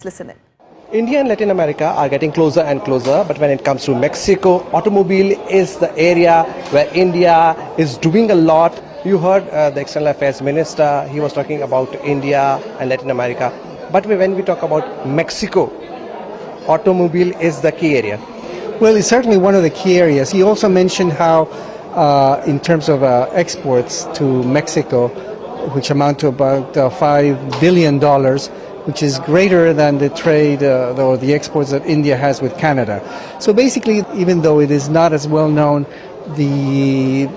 Listen in. India and Latin America are getting closer and closer, but when it comes to Mexico, automobile is the area where India is doing a lot. You heard the External Affairs Minister, he was talking about India and Latin America. But when we talk about Mexico, automobile is the key area. Well, it's certainly one of the key areas. He also mentioned how, in terms of exports to Mexico, which amount to about $5 billion, which is greater than the trade or the exports that India has with Canada. So basically, even though it is not as well known, the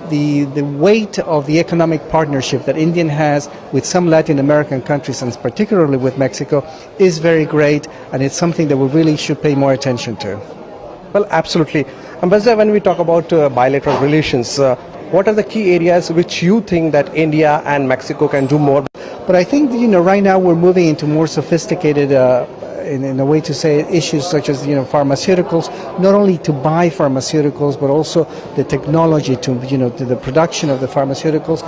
weight of the economic partnership that India has with some Latin American countries, and particularly with Mexico, is very great, and it's something that we really should pay more attention to. Well, absolutely. Ambassador, when we talk about bilateral relations, what are the key areas which you think that India and Mexico can do more? But I think, right now we're moving into more sophisticated, in a way to say, issues such as, pharmaceuticals, not only to buy pharmaceuticals, but also the technology to the production of the pharmaceuticals.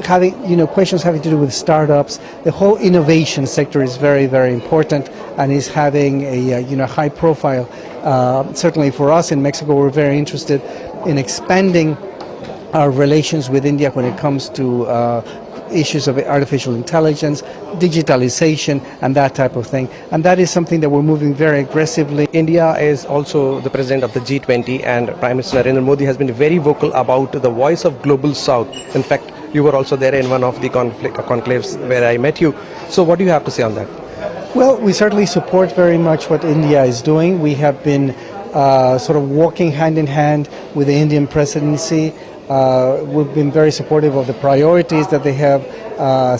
Having, questions having to do with startups, the whole innovation sector is very, very important and is having a, high profile. Certainly for us in Mexico, we're very interested in expanding our relations with India when it comes to issues of artificial intelligence, digitalization, and that type of thing. And that is something that we're moving very aggressively. India is also the president of the G20, and Prime Minister Narendra Modi has been very vocal about the voice of Global South. In fact, you were also there in one of the conclaves where I met you. So what do you have to say on that? Well, we certainly support very much what India is doing. We have been sort of walking hand in hand with the Indian presidency. We've been very supportive of the priorities that they have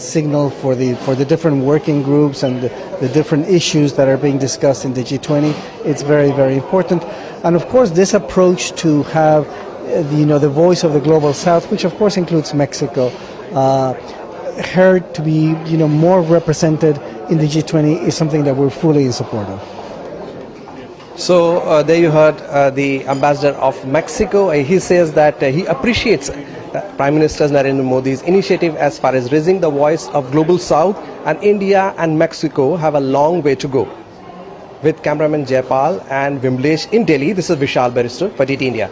signaled for the different working groups and the different issues that are being discussed in the G20. It's very, very important. And of course, this approach to have the voice of the Global South, which of course includes Mexico, heard to be more represented in the G20 is something that we're fully in support of. So there you heard the ambassador of Mexico. He says that he appreciates Prime Minister Narendra Modi's initiative as far as raising the voice of Global South, and India and Mexico have a long way to go. With cameraman Jaypal and Vimlesh in Delhi, this is Vishal Barrister for DT India.